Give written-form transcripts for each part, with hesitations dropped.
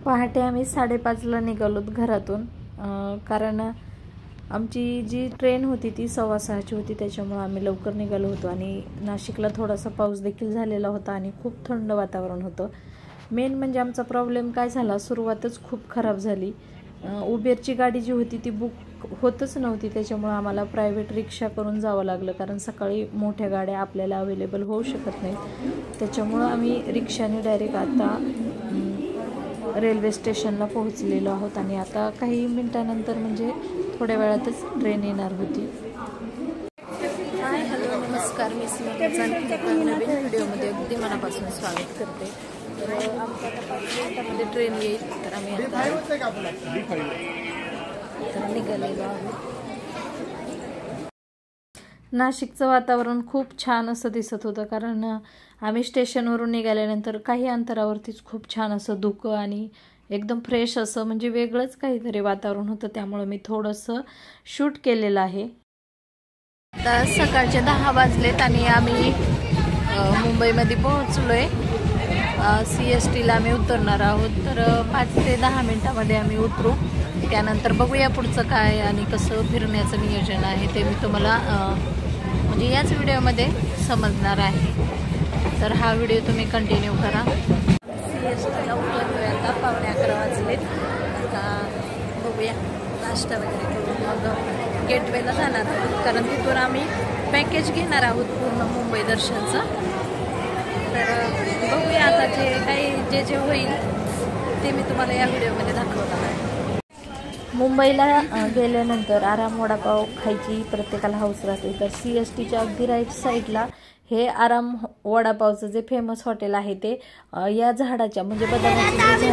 पहाटे आम्ही 5:30ला निघालोत घरातून, कारण आमची जी ट्रेन होती ती 6:15ची होती, त्याच्यामुळे आम्ही लवकर निघालो होतो। आणि नाशिकला थोडासा पाऊस देखील झालेला होता आणि खूप थंड वातावरण होतं। मेन म्हणजे आमचा प्रॉब्लेम काय झाला, सुरुवातच खूप खराब झाली। उबेरची गाडी जी होती ती बुक होतच नव्हती, त्याच्यामुळे आम्हाला प्रायव्हेट रिक्षा करून जावं लागलं, कारण सकाळी मोठ्या गाड्या आपल्याला अवेलेबल होऊ शकत नाहीत। त्याच्यामुळे आम्ही रिक्षाने डायरेक्ट आता रेल्वे स्टेशनला पोहोचलेलो आहोत आणि आता काही मिनिटांनंतर म्हणजे थोड्या वेळातच ट्रेन येणार होती। हाय, हॅलो, नमस्कार, मी स्नेहा नवीन व्हिडिओमध्ये अगदी मनापासून स्वागत करते। तर आमच्या आता 5 मिनिटांमध्ये ट्रेन येईल, तर आम्ही आता निघालेलो आहोत। नाशिकचं वातावरण खूप छान असं दिसत होतं, कारण आम्ही स्टेशनवरून निघाल्यानंतर काही अंतरावरतीच खूप छान असं धुकं आणि एकदम फ्रेश असं म्हणजे वेगळंच काहीतरी वातावरण होतं, त्यामुळे मी थोडंसं शूट केलेलं आहे। आता सकाळचे 10 वाजलेत आणि आम्ही मुंबईमध्ये पोहोचलो आहे। CSTला आम्ही उतरणार आहोत, तर 5 ते 10 मिनिटांमध्ये आम्ही उतरू। त्यानंतर बघूया पुढचं काय आणि कसं फिरण्याचं नियोजन आहे ते मी तुम्हाला म्हणजे याच व्हिडिओमध्ये समजणार आहे, तर हा व्हिडिओ तुम्ही कंटिन्यू करा। CSTला उतरलोय आता, 11:15 वाजलेत। आता बघूया, नाश्ता वगैरे करून मग गेटवेला जाणार आहोत, कारण तिथून आम्ही पॅकेज घेणार आहोत पूर्ण मुंबई दर्शनचं। तर बघूया आता जे होईल ते मी तुम्हाला या व्हिडिओमध्ये दाखवणार आहे। मुंबईला गेल्यानंतर आराम वडापाव खायची प्रत्येकाला हौस राहते, तर CSTच्या अगदी राईट साईडला हे आराम वडापावचं जे फेमस हॉटेल आहे ते या झाडाच्या म्हणजे बदामाचं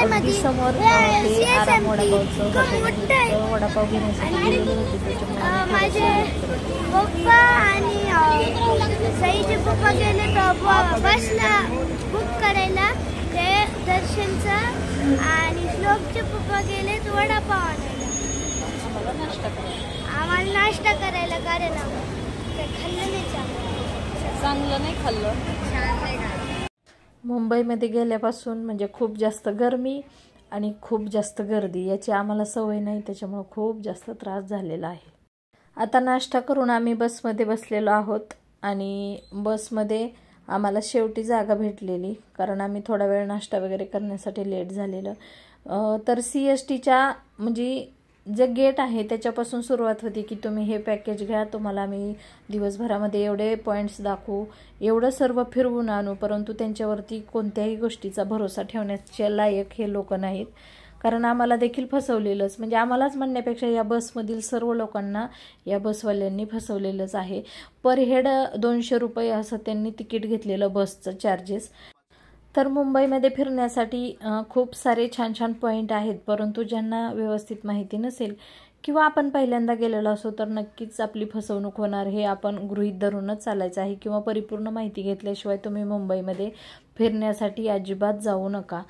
अगदी समोर हे आराम वडापावचं हॉटेल आहे। वडापाव घेण्यासाठी गेलेले होते, त्याच्यामुळे माझे पप्पा आणि सईचे पप्पा गेले बसला बुक करायला ते दर्शनचं, आणि श्लोकचे पप्पा गेले वडापाव आणायला, आम्हाला नाश्ता करायला, कारण खाल्लं नाही, चांगलं नाही खाल्लं, छान नाही खाल्लं। मुंबईमध्ये गेल्यापासून म्हणजे खूप जास्त गरमी आणि खूप जास्त गर्दी याची आम्हाला सवय नाही, त्याच्यामुळे खूप जास्त त्रास झालेला आहे। आता नाश्ता करून आम्ही बसमध्ये बसलेलो आहोत आणि बसमध्ये आम्हाला शेवटी जागा भेटलेली, कारण आम्ही थोडा वेळ नाश्ता वगैरे करण्यासाठी लेट झालेलं। तर CSTच्या म्हणजे जे गेट आहे त्याच्यापासून सुरुवात होती की तुम्ही हे पॅकेज घ्या, तुम्हाला आम्ही दिवसभरामध्ये एवढे पॉईंट्स दाखवू, एवढं सर्व फिरवून आणू, परंतु त्यांच्यावरती कोणत्याही गोष्टीचा भरोसा ठेवण्याच्या लायक हे लोक नाहीत, कारण आम्हाला देखील फसवलेलंच, म्हणजे आम्हालाच म्हणण्यापेक्षा या बसमधील सर्व लोकांना या बसवाल्यांनी फसवलेलंच आहे। पर हेड 200 रुपये असं त्यांनी तिकीट घेतलेलं बसचं चार्जेस। तर मुंबईमध्ये फिरण्यासाठी खूप सारे छान छान पॉईंट आहेत, परंतु ज्यांना व्यवस्थित माहिती नसेल किंवा आपण पहिल्यांदा गेलेलो असो तर नक्कीच आपली फसवणूक होणार हे आपण गृहीत धरूनच चालायचं आहे, किंवा परिपूर्ण माहिती घेतल्याशिवाय तुम्ही मुंबईमध्ये फिरण्यासाठी अजिबात जाऊ नका।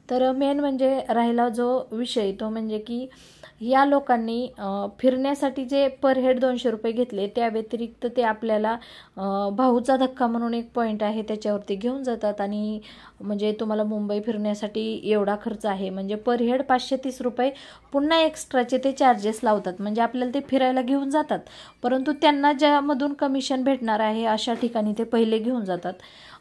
तर मेन म्हणजे राहिला जो विषय तो म्हणजे की या लोकांनी फिरण्यासाठी जे पर हेड 200 रुपये घेतले, त्या व्यतिरिक्त ते आपल्याला भाऊचा धक्का म्हणून एक पॉईंट आहे त्याच्यावरती घेऊन जातात, आणि म्हणजे तुम्हाला मुंबई फिरण्यासाठी एवढा खर्च आहे म्हणजे पर हेड 530 रुपये पुन्हा एक्स्ट्राचे ते चार्जेस लावतात, म्हणजे आपल्याला ते फिरायला घेऊन जातात, परंतु त्यांना ज्यामधून कमिशन भेटणार आहे अशा ठिकाणी ते पहिले घेऊन जातात,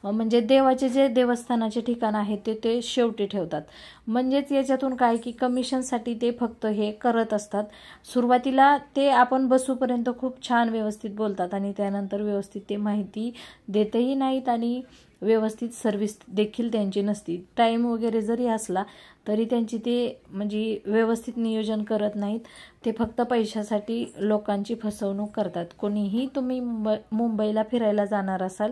म्हणजे देवाचे जे देवस्थानाचे ठिकाण आहे ते शेवटी ठेवतात। म्हणजेच याच्यातून काय की कमिशनसाठी ते फक्त हे करत असतात। सुरुवातीला ते आपण बसूपर्यंत खूप छान व्यवस्थित बोलतात आणि त्यानंतर व्यवस्थित ते माहिती देतही नाहीत आणि व्यवस्थित सर्व्हिस देखील त्यांची नसती। टाईम वगैरे जरी असला तरी त्यांची ते म्हणजे व्यवस्थित नियोजन करत नाहीत, ते फक्त पैशासाठी लोकांची फसवणूक करतात। कोणीही तुम्ही मुंबईला फिरायला जाणार असाल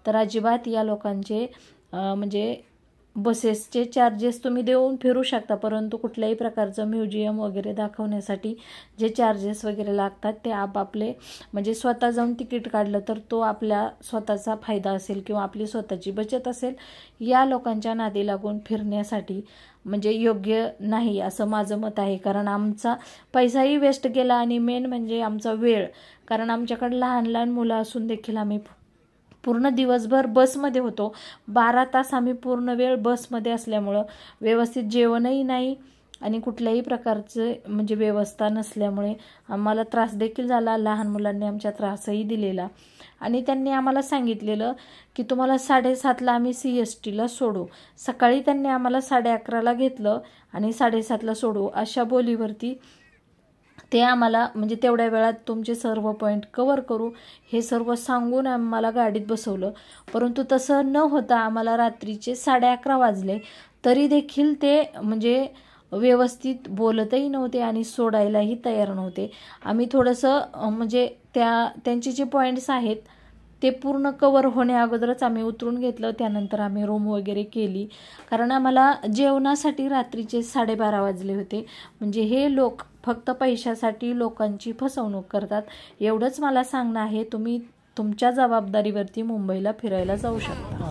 तर अजिबात या लोकांचे म्हणजे बसेसचे चार्जेस तुम्ही देऊन फिरू शकता, परंतु कुठल्याही प्रकारचं म्युझियम वगैरे दाखवण्यासाठी जे चार्जेस वगैरे लागतात ते आपापले म्हणजे स्वतः जाऊन तिकीट काढलं तर तो आपला स्वतःचा फायदा असेल किंवा आपली स्वतःची बचत असेल। या लोकांच्या नादी लागून फिरण्यासाठी म्हणजे योग्य नाही असं माझं मत आहे, कारण आमचा पैसाही वेस्ट गेला आणि मेन म्हणजे आमचा वेळ, कारण आमच्याकडे लहान लहान मुलं असून देखील आम्ही पूर्ण दिवसभर बसमध्ये होतो. 12 तास आम्ही पूर्ण वेळ बसमध्ये असल्यामुळं व्यवस्थित जेवणही नाही आणि कुठल्याही प्रकारचं म्हणजे व्यवस्था नसल्यामुळे आम्हाला त्रास देखील झाला. लहान मुलांनी आमच्या त्रासही दिलेला आणि त्यांनी आम्हाला सांगितलेलं की तुम्हाला 7:30ला आम्ही CSTला सोडू. सकाळी त्यांनी आम्हाला 11:30ला घेतलं आणि 7:30ला सोडू अशा बोलीवरती ते आम्हाला म्हणजे तेवढ्या वेळात तुमचे सर्व पॉईंट कव्हर करू हे सर्व सांगून आम्हाला गाडीत बसवलं. परंतु तसं न होता आम्हाला रात्रीचे 11:30 वाजले तरी देखील ते म्हणजे व्यवस्थित बोलतही नव्हते आणि सोडायलाही तयार नव्हते. आम्ही थोडंसं म्हणजे त्यांचे जे पॉईंट्स आहेत ते पूर्ण कवर होण्याअगोदरच आम्ही उतरून घेतलं. त्यानंतर आम्ही रूम वगैरे केली कारण आम्हाला जेवणासाठी रात्रीचे 12:30 वाजले होते. म्हणजे हे लोक फक्त पैशासाठी लोकांची फसवणूक करतात. एवढंच मला सांगणं आहे. तुम्ही तुमच्या जबाबदारीवरती मुंबईला फिरायला जाऊ शकता.